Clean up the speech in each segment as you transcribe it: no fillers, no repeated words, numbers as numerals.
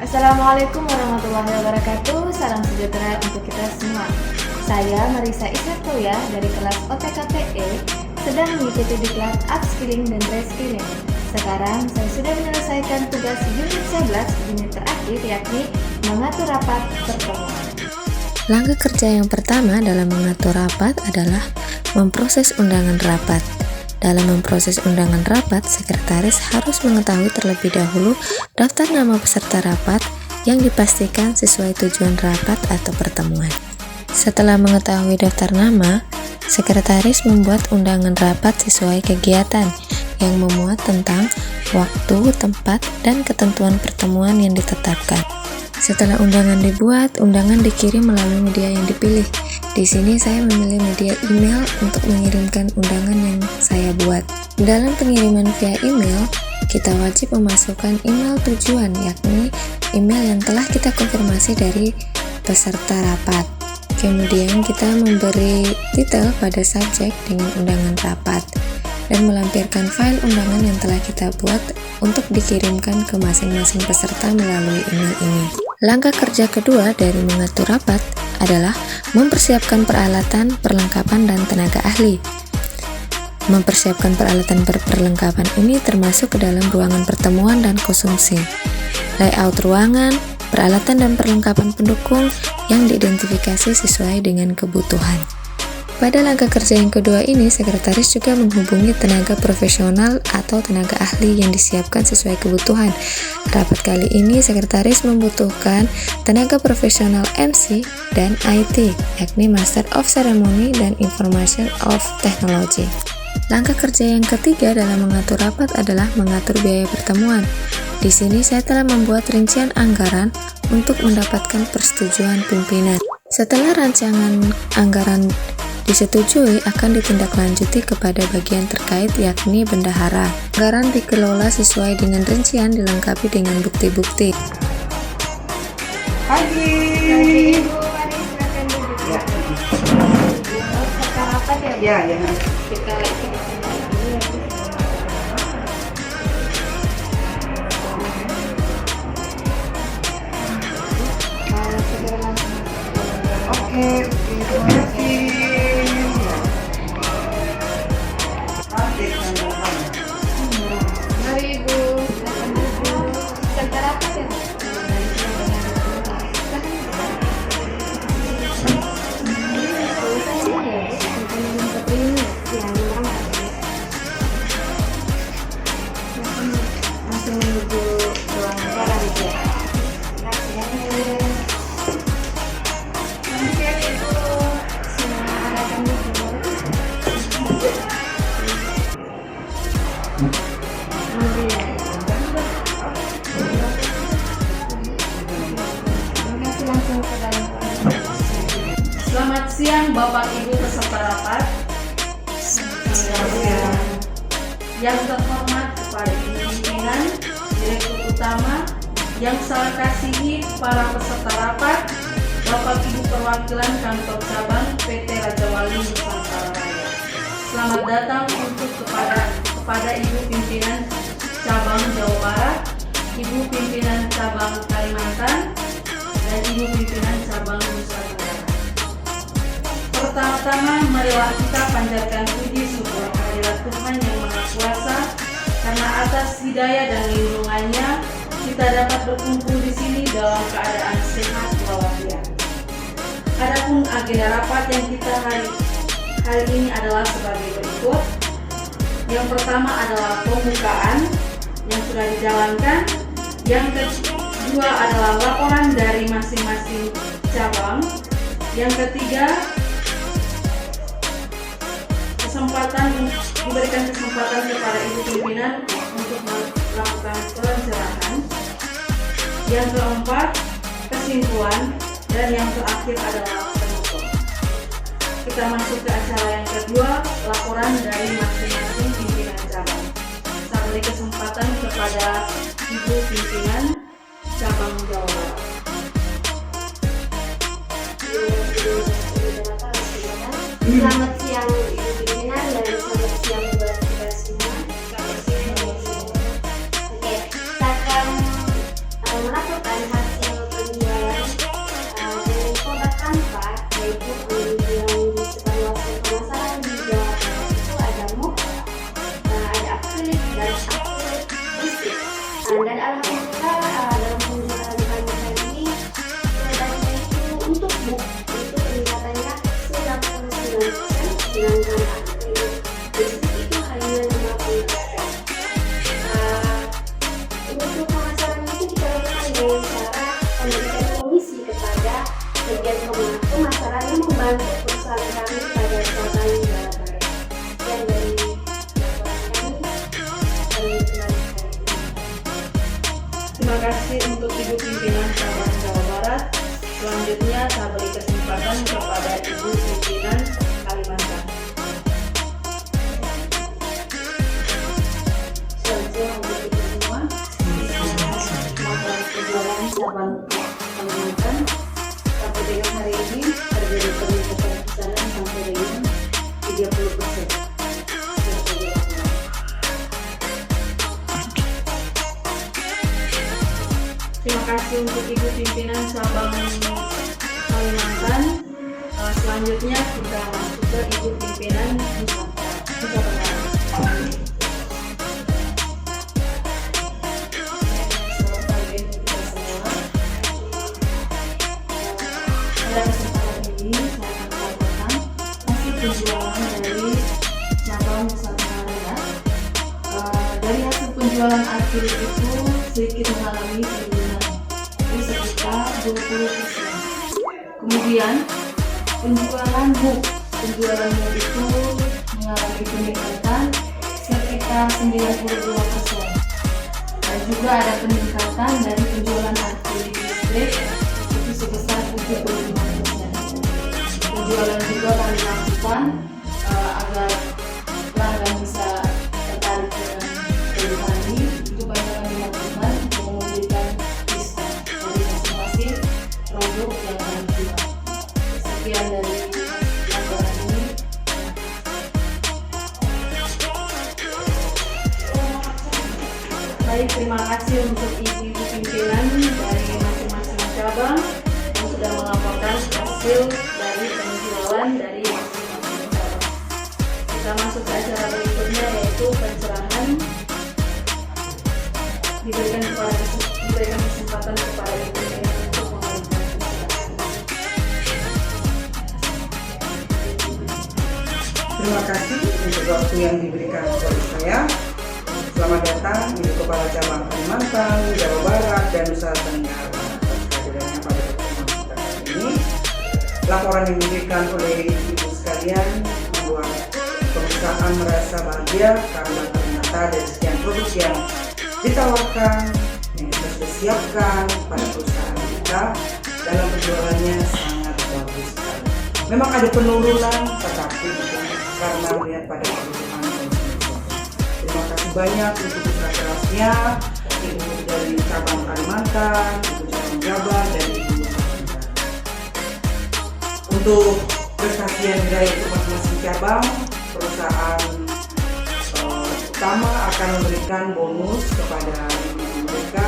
Assalamualaikum warahmatullahi wabarakatuh. Salam sejahtera untuk kita semua. Saya Marisa Isartoya dari kelas OTKPE sedang mengikuti diklat Upskilling dan Reskilling. Sekarang saya sudah menyelesaikan tugas unit 11 unit terakhir, yakni mengatur rapat pertemuan. Langkah kerja yang pertama dalam mengatur rapat adalah memproses undangan rapat. Dalam memproses undangan rapat, sekretaris harus mengetahui terlebih dahulu daftar nama peserta rapat yang dipastikan sesuai tujuan rapat atau pertemuan. Setelah mengetahui daftar nama, sekretaris membuat undangan rapat sesuai kegiatan yang memuat tentang waktu, tempat, dan ketentuan pertemuan yang ditetapkan. Setelah undangan dibuat, undangan dikirim melalui media yang dipilih. Di sini saya memilih media email untuk mengirimkan undangan yang saya buat. Dalam pengiriman via email, kita wajib memasukkan email tujuan, yakni email yang telah kita konfirmasi dari peserta rapat. Kemudian kita memberi titel pada subjek dengan undangan rapat dan melampirkan file undangan yang telah kita buat untuk dikirimkan ke masing-masing peserta melalui email ini. Langkah kerja kedua dari mengatur rapat adalah mempersiapkan peralatan, perlengkapan, dan tenaga ahli. Mempersiapkan peralatan perlengkapan ini termasuk ke dalam ruangan pertemuan dan konsumsi, layout ruangan, peralatan dan perlengkapan pendukung yang diidentifikasi sesuai dengan kebutuhan. Pada langkah kerja yang kedua ini, sekretaris juga menghubungi tenaga profesional atau tenaga ahli yang disiapkan sesuai kebutuhan. Rapat kali ini, sekretaris membutuhkan tenaga profesional MC dan IT, yakni Master of Ceremony dan Information of Technology. Langkah kerja yang ketiga dalam mengatur rapat adalah mengatur biaya pertemuan. Di sini saya telah membuat rincian anggaran untuk mendapatkan persetujuan pimpinan. Setelah rancangan anggaran disetujui, akan ditindaklanjuti kepada bagian terkait, yakni bendahara. Anggaran dikelola sesuai dengan rincian, dilengkapi dengan bukti-bukti. Pagi Ibu, mari silakan duduk. Ya. Peserta rapat ya, Bu? Ya. Kita segera langsung. Oke, terima kasih. Mari Ibu, silakan duduk. Peserta rapat ya, Bu? Langsung menuju ruang acara gitu ya. Silakan Ibu, silakan duduk. Mari ya. Terima kasih, langsung ke dalam. Selamat siang Bapak Ibu peserta rapat. Yang terhormat kepada Ibu pimpinan, Direktur Utama, yang saya kasihi para peserta rapat, Bapak Ibu perwakilan kantor cabang PT Raja Wali Nusantara Raya. Selamat datang kepada Ibu pimpinan cabang Jawa Barat, Ibu pimpinan cabang Kalimantan, dan Ibu pimpinan cabang Nusa Tenggara. Pertama-tama, marilah kita panjatkan puji syukur kehadirat Tuhan yang Maha Kuasa, karena atas hidayah dan lindungannya kita dapat berkumpul di sini dalam keadaan sehat walafiat. Adapun agenda rapat yang kita hari ini adalah sebagai berikut. Yang pertama adalah pembukaan yang sudah dijalankan. Yang kedua adalah laporan dari masing-masing cabang. Yang ketiga, diberikan kesempatan kepada Ibu pimpinan untuk melakukan pencerahan. Yang keempat, kesimpulan, dan yang terakhir adalah penutup. Kita masuk ke acara yang kedua, laporan dari masing-masing pimpinan cabang. Saya beri kesempatan kepada Ibu pimpinan cabang Jawa Barat. Selamat siang Ibu pimpinan dan selamat siang buat kita semua. Oke, saya akan memasukkan hasil penjualan dengan produk tanpa, yaitu yang disebarluaskan pemasaran di Jawa Barat itu ada muk, ada akrilik dan akrilik listrik. Dan alhamdulillah dalam penjualan bahan ini produknya itu untuk muk itu peningkatannya 99%, sedangkan akrilik listrik itu hanya 50%. Untuk pemasaran itu kita lakukan dengan cara memberikan komisi kepada bagian pemasaran yang membantu perusahaan kami pada cabang Jawa Barat. Dan dari laporan kami kembali. Terima kasih untuk Ibu Pimpinan Cabang Jawa Barat. Selanjutnya saya beri kesempatan kepada Ibu Pimpinan Kalimantan. Selamat siang untuk kita semua. Laporan penjualan cabang Kalimantan sampai dengan hari ini terjadi peningkatan pesanan sampai dengan 30%. Terima kasih untuk Ibu Pimpinan Cabang Kalimantan. Selanjutnya kita masuk ke Ibu Pimpinan Nusa Tenggara. Selamat pagi untuk kita semua. Pada kesempatan ini saya akan melaporkan hasil penjualan dari cabang Nusa Tenggara. Dari hasil penjualan akrilik itu sedikit mengalami penurunan, itu sekitar 20%. Kemudian penjualan muk itu mengalami peningkatan sekitar 92%. Dan juga ada peningkatan dari penjualan akrilik listrik itu sebesar 75%. Penjualan juga kami lakukan agar pelanggan bisa tertarik dengan produk kami. Itu banyak kami lakukan untuk memberikan diskon dari masing-masing produk yang kami jual. Sekian dari laporan ini. Baik, terima kasih untuk Ibu Pimpinan dari masing-masing cabang yang sudah melaporkan hasil dari penjualan dari masing-masing cabang. Kita masuk ke acara berikutnya, yaitu pencerahan. Diberikan kesempatan kepada Ibu Pimpinan untuk memberikan pencerahan. Terima kasih untuk waktu yang diberikan kepada saya. Selamat datang Ibu Kepala Cabang Kalimantan, Jawa Barat, dan Nusa Tenggara atas kehadirannya pada pertemuan kita kali ini. Laporan yang diberikan oleh ibu sekalian membuat perusahaan merasa bahagia karena ternyata dari sekian produk yang ditawarkan yang kita sudah siapkan pada perusahaan kita dalam penjualannya sangat bagus sekali. Memang ada penurunan, tetapi bukan karena melihat pada kebutuhan konsumen. Terima kasih banyak untuk usaha kerasnya Ibu dari cabang Kalimantan, Ibu cabang Jabar, dan Ibu Nusa Tenggara. Untuk prestasi yang diraih untuk masing-masing cabang, perusahaan utama akan memberikan bonus kepada ibu-ibu mereka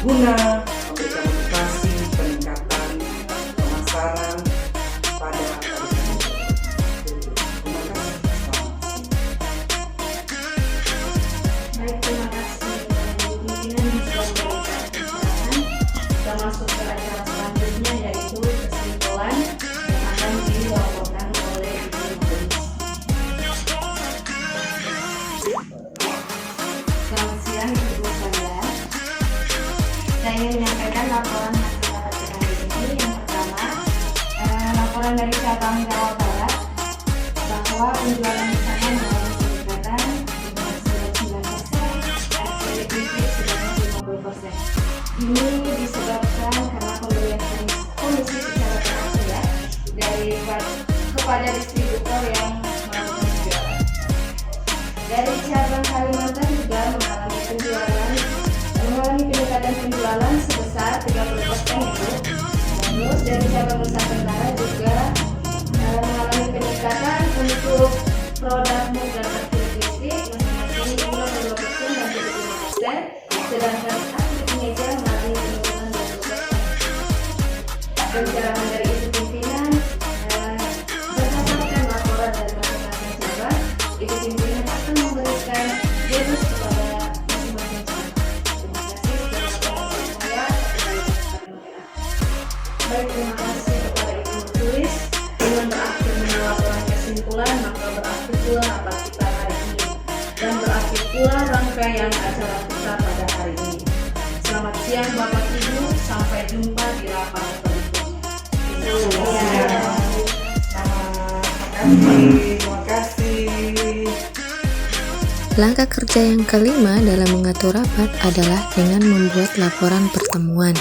guna memberikan motivasi peningkatan pemasaran pada hari ini. Terima kasih. Baik, terima kasih Ibu Pimpinan yang sudah memberikan pencerahan. Kita masuk ke acara selanjutnya, yaitu kesimpulan yang akan dilaporkan oleh Ibu Majelis. Selamat siang Ibu sekalian. Saya ingin menyampaikan laporan hasil rapat kita hari ini. Yang pertama, laporan dari cabang Jawa Barat bahwa penjualan di sana mengalami peningkatan dengan 99%, akrilik listrik sebanyak 50%. Ini disebabkan karena pemberian komisi secara terakhir kepada distributor yang melakukan penjualan. Dari cabang Kalimantan juga mengalami peningkatan penjualan sebesar 30% itu. Terus dari cabang Nusa Tenggara juga mengalami peningkatan untuk produk muk dan akrilik listrik masing-masing 22% dan 75%, sedangkan akrilik meja mengalami peningkatan pencerahan dari ibu pimpinan berdasarkan laporan dari masing-masing cabang, ibu pimpinan akan memberikan bonus kepada masing-masing cabang. Terima kasih. Saya baik, terima kasih kepada ibu tulis. Dengan berakhirnya laporan kesimpulan, maka berakhir pula rapat kita hari ini dan berakhir pula rangkaian acara kita pada hari ini. Selamat siang Bapak Ibu, sampai jumpa di rapat berikutnya. Terima kasih. Langkah kerja yang kelima dalam mengatur rapat adalah dengan membuat laporan pertemuan.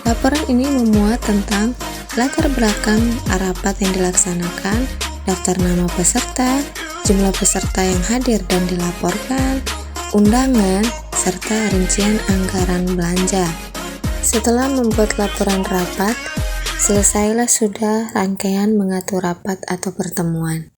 Laporan ini memuat tentang latar belakang rapat yang dilaksanakan, daftar nama peserta, jumlah peserta yang hadir dan dilaporkan, undangan, serta rincian anggaran belanja. Setelah membuat laporan rapat, selesailah sudah rangkaian mengatur rapat atau pertemuan.